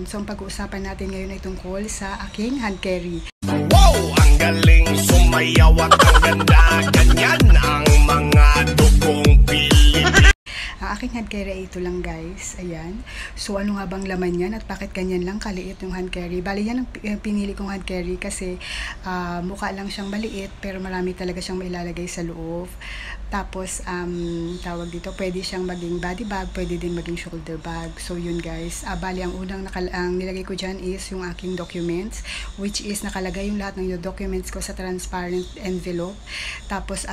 So ang pag-uusapan natin ngayon ay tungkol sa aking hand carry. Wow! Ang galing sumayaw at ang ganda. Ganyan ang mga dugong Pilipino. Ang aking hand carry ay ito lang guys. Ayan. So ano nga bang laman yan at bakit ganyan lang kaliit yung hand carry? Bali yan ang pinili kong hand carry kasi mukha lang siyang maliit pero marami talaga siyang mailalagay sa loob. Tapos tawag dito, pwede siyang maging body bag, pwede din maging shoulder bag. So yun guys. Bali ang unang ang nilagay ko dyan is yung aking documents, which is nakalagay yung lahat ng documents ko sa transparent envelope. Tapos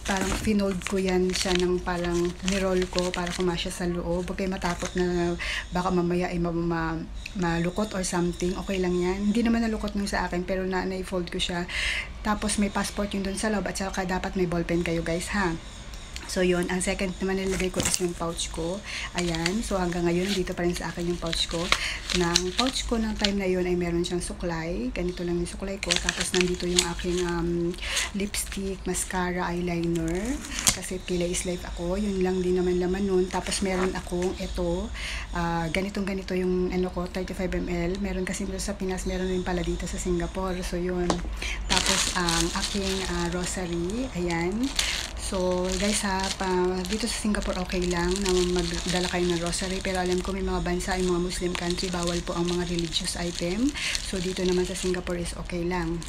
parang finold ko yan siya ng parang niroll ko para kumasya sa loob. Huwag kayo matakot na baka mamaya ay malukot or something. Okay lang yan. Hindi naman nalukot nung sa akin pero na-fold ko siya. Tapos may passport yung dun sa loob at saka dapat may ballpen kayo guys ha. So yun, ang second naman nilagay ko is yung pouch ko. Ayan, so hanggang ngayon dito pa rin sa akin yung pouch ko. Ng pouch ko ng time na yun ay meron siyang suklay. Ganito lang yung suklay ko. Tapos nandito yung aking lipstick, mascara, eyeliner. Kasi Pilay is Life ako. Yun lang din naman laman nun. Tapos meron akong ito. Ganito yung ano ko, 35 ml. Meron kasi dito sa Pinas, meron rin pala dito sa Singapore. So yun. Tapos ang aking rosary. Ayan. So guys dito sa Singapore okay lang na magdala kayo ng rosary, pero alam ko may mga bansa, yung mga Muslim country, bawal po ang mga religious item. So dito naman sa Singapore is okay lang.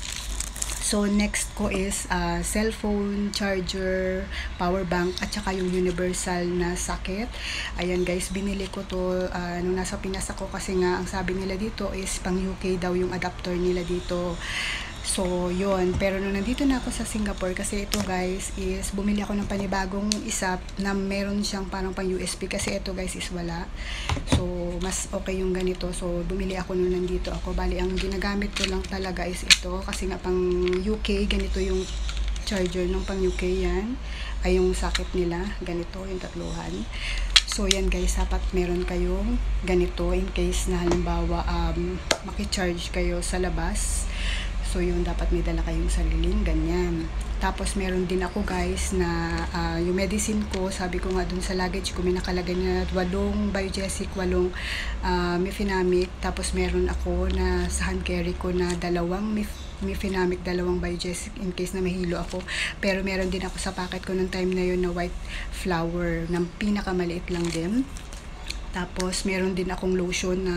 So next ko is cellphone, charger, power bank, at saka yung universal na socket. Ayan guys, binili ko to nung nasa Pinas ako kasi nga ang sabi nila dito is pang UK daw yung adapter nila dito. So, yun. Pero nung nandito na ako sa Singapore, kasi ito guys is, bumili ako ng panibagong isa na meron siyang parang pang USB kasi ito guys is wala. So, mas okay yung ganito. So, bumili ako nung nandito ako. Bali, ang ginagamit ko lang talaga is ito. Kasi nga pang UK, ganito yung charger ng pang UK yan. Ay, yung socket nila. Ganito, yung tatluhan. So, yan guys, dapat meron kayong ganito in case na halimbawa makicharge kayo sa labas. So, yun, dapat may dala kayong sariling ganyan. Tapos, meron din ako guys na yung medicine ko, sabi ko nga dun sa luggage ko, may nakalagay na 8 Biogesic, 8 Mefenamic. Tapos, meron ako na sa hand carry ko na 2 Mefenamic, 2 Biogesic in case na mahilo ako. Pero, meron din ako sa packet ko nung time na yun na white flower, na pinakamaliit lang din. Tapos, meron din akong lotion na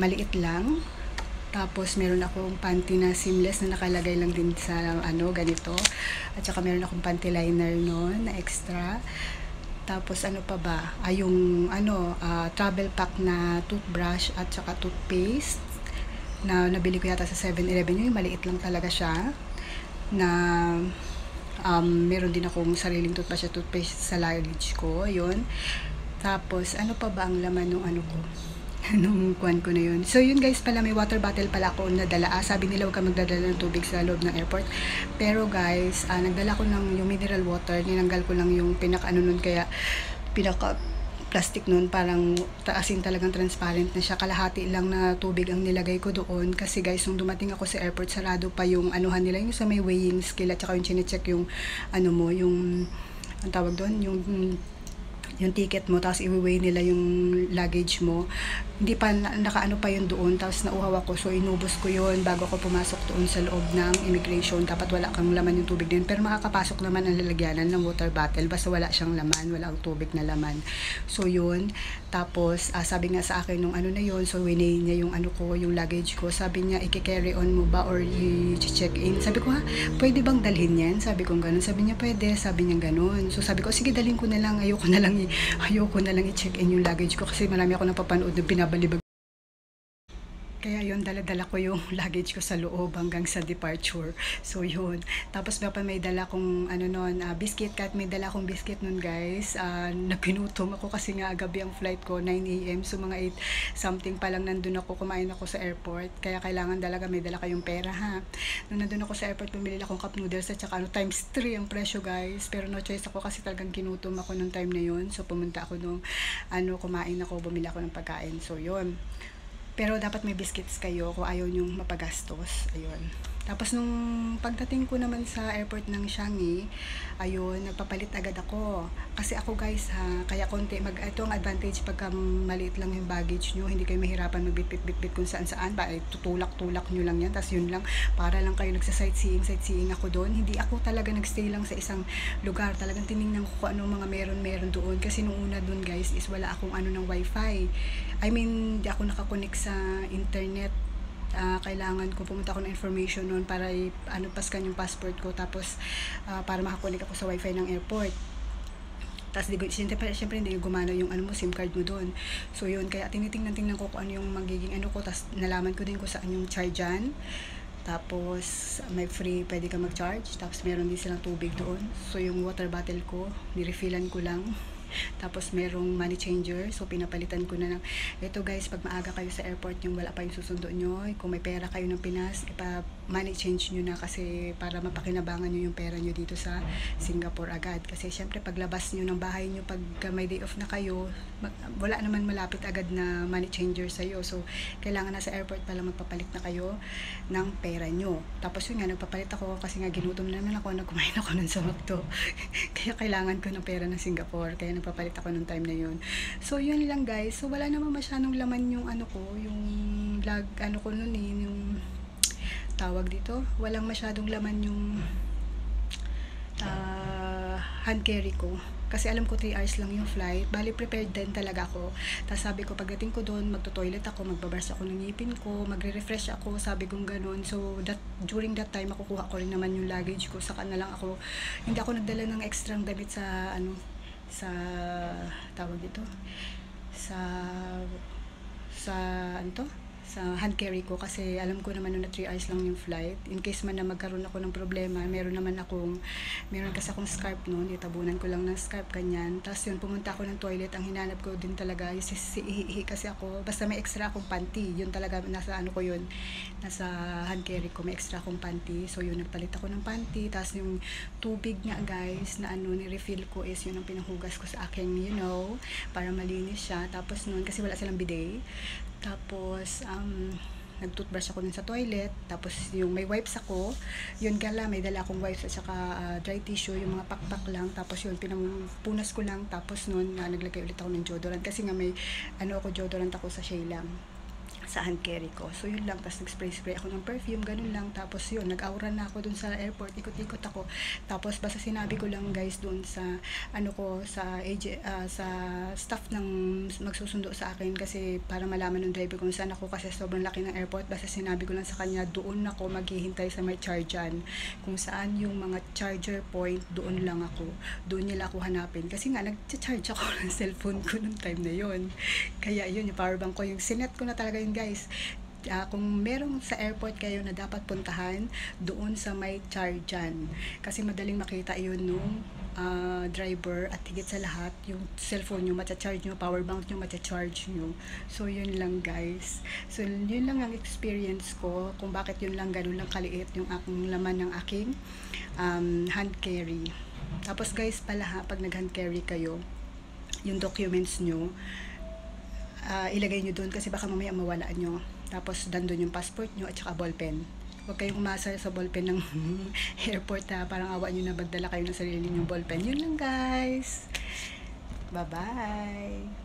maliit lang. Tapos, meron akong panty na seamless na nakalagay lang din sa ganito. At saka meron akong panty liner noon na extra. Tapos, ano pa ba? Yung travel pack na toothbrush at saka toothpaste na nabili ko yata sa 7-Eleven. Yung maliit lang talaga siya. Na meron din akong sariling toothbrush at toothpaste sa luggage ko. Yun. Tapos, ano pa ba ang laman ng ko? Anong kuwan ko na yun. So yun guys, pala may water bottle pala ako nadala. Sabi nila huwag ka magdadala ng tubig sa loob ng airport. Pero guys, nagdala ko ng yung mineral water. Ninanggal ko lang yung nun, kaya pinaka plastic nun, parang taasin talagang transparent na siya. Kalahati lang na tubig ang nilagay ko doon. Kasi guys, nung dumating ako sa airport, sarado pa yung anuhan nila, yung sa may weighing scale, at saka yung chinecheck yung yung ang tawag doon, yung ticket mo, tapos i-weigh nila yung luggage mo. Hindi pa, nakaano pa yun doon, tapos nauhaw ako, so inubos ko yun bago ako pumasok doon sa loob ng immigration. Dapat wala kang laman yung tubig din, pero makakapasok naman ang lalagyanan ng water bottle, basta wala siyang laman, wala ang tubig na laman. So yun, tapos sabi nga sa akin nung na yun, so winay niya yung yung luggage ko. Sabi niya, i-carry on mo ba or i-check in? Sabi ko, pwede bang dalhin yan? Sabi ko ganun. Sabi niya, pwede. Sabi niya ganun. So sabi ko, sige, dalhin ko na lang. Ayoko na lang i-check in yung luggage ko kasi marami ako napapanood na binabalibag. Kaya yun, dala-dala ko yung luggage ko sa loob hanggang sa departure. So yun. Tapos may dala kong biscuit. Kahit may dala kong biscuit nun guys. Napinutom ako kasi nga gabi ang flight ko, 9 AM. So mga 8 something pa lang nandun ako, kumain ako sa airport. Kaya kailangan talaga may dala kayong pera ha. Nung nandun ako sa airport, pumili akong cup noodles at saka times 3 ang presyo guys. Pero no choice ako kasi talagang kinutom ako nung time na yun. So pumunta ako nung kumain ako, bumili ako ng pagkain. So yun. Pero dapat may biscuits kayo kung ayaw nyong mapagastos. Ayun. Tapos nung pagdating ko naman sa airport ng Changi, ayun, nagpapalit agad ako. Kasi ako guys ha, kaya konti, ito ang advantage pagka maliit lang yung baggage nyo, hindi kayo mahirapan magbitbit-bitbit kung saan-saan, ba, tutulak-tulak nyo lang yan, tas yun lang, para lang kayo sightseeing ako doon. Hindi ako talaga nagstay lang sa isang lugar, talagang tinignan ko kung ano mga meron doon. Kasi nung una doon guys, is wala akong ano ng wifi. I mean, di ako nakakonek sa internet. Kailangan ko pumunta ako ng information noon para paskan yung passport ko, tapos para makakunik ako sa wifi ng airport. Tapos syempre hindi gumana yung SIM card mo doon. So yun, kaya tinitingnan ko kung ano yung magiging ko. Tapos nalaman ko din kung saan yung chargean. Tapos may free, pwede ka mag-charge. Tapos meron din silang tubig doon. So yung water bottle ko, nirefillan ko lang. Tapos merong money changer, so pinapalitan ko na ng ito guys, pag maaga kayo sa airport, yung wala pa yung susundo nyo, kung may pera kayo ng Pinas, money change nyo na, kasi para mapakinabangan nyo yung pera nyo dito sa Singapore agad. Kasi syempre paglabas nyo ng bahay nyo, pag may day off na kayo, wala naman malapit agad na money changer sa'yo, so kailangan na sa airport pala magpapalit na kayo ng pera nyo. Tapos yun nga, nagpapalit ako kasi nga ginutom na naman ako, nagkumain ako nun sa McDo. Kaya kailangan ko ng pera ng Singapore, kaya nagpapalit ako nung time na yun. So yun lang guys, so wala naman masyadong laman yung yung vlog ko nun yung tawag dito, walang masyadong laman yung hand carry ko. Kasi alam ko 3 hours lang yung flight. Bali, prepared din talaga ako. Tapos sabi ko, pagdating ko doon, magto-toilet ako, magbabrush ako ng ngipin ko, magre-refresh ako, sabi kong ganun. So, during that time, makukuha ko rin naman yung luggage ko. Saka na lang ako, hindi ako nagdala ng extrang damit sa, sa, tawag dito, sa hand carry ko, kasi alam ko naman na 3 hours lang yung flight. In case man na magkaroon ako ng problema, meron kasi akong scarf noon, itabunan ko lang ng scarf, kanyan. Tapos yun, pumunta ako ng toilet, ang hinanap ko din talaga yung ihi kasi ako, basta may extra akong panty, yun talaga, nasa ko yun, nasa hand carry ko, may extra akong panty. So yun, nagpalit ako ng panty. Tapos yung tubig nga guys, na ni-refill ko, is yun ang pinahugas ko sa aking, para malinis siya. Tapos noon, kasi wala silang bidet, tapos nag-toothbrush ako dun sa toilet. Tapos yung may wipes ako, yun gala, may dala akong wipes at saka dry tissue, yung mga pakpak lang. Tapos yun, pinampunas ko lang. Tapos noon, naglagay ulit ako ng deodorant, kasi nga may deodorant ako sa Shea lang, sa hand carry ko. So yun lang, tapos nag-spray ako ng perfume, ganun lang. Tapos yun, nag-aura na ako dun sa airport, ikot-ikot ako. Tapos basta sinabi ko lang guys dun sa sa staff ng magsusundo sa akin, kasi para malaman ng driver kung saan ako, kasi sobrang laki ng airport. Basta sinabi ko lang sa kanya, doon ako maghihintay sa may chargean, kung saan yung mga charger point, doon lang ako, doon nila ako hanapin. Kasi nga nag-charge ako ng cellphone ko nung time na yun. Kaya yun, yung power bank ko, yung sinet ko na talaga yun guys. Kung merong sa airport kayo na dapat puntahan, doon sa may chargean, kasi madaling makita yun nung driver, at higit sa lahat, yung cellphone nyo matcha-charge nyo, power bank nyo matcha-charge nyo. So yun lang guys, so yun lang ang experience ko kung bakit yun lang, ganun lang kaliit yung aking laman ng aking hand carry. Tapos guys pala ha, pag nag hand carry kayo, yung documents nyo, ilagay nyo doon, kasi baka mamaya mawala nyo. Tapos dandun yung passport nyo at saka ballpen. Huwag kayong umasa sa ballpen ng airport ha, parang awa nyo na magdala kayo ng sarili nyong ballpen. Yun lang guys, bye bye.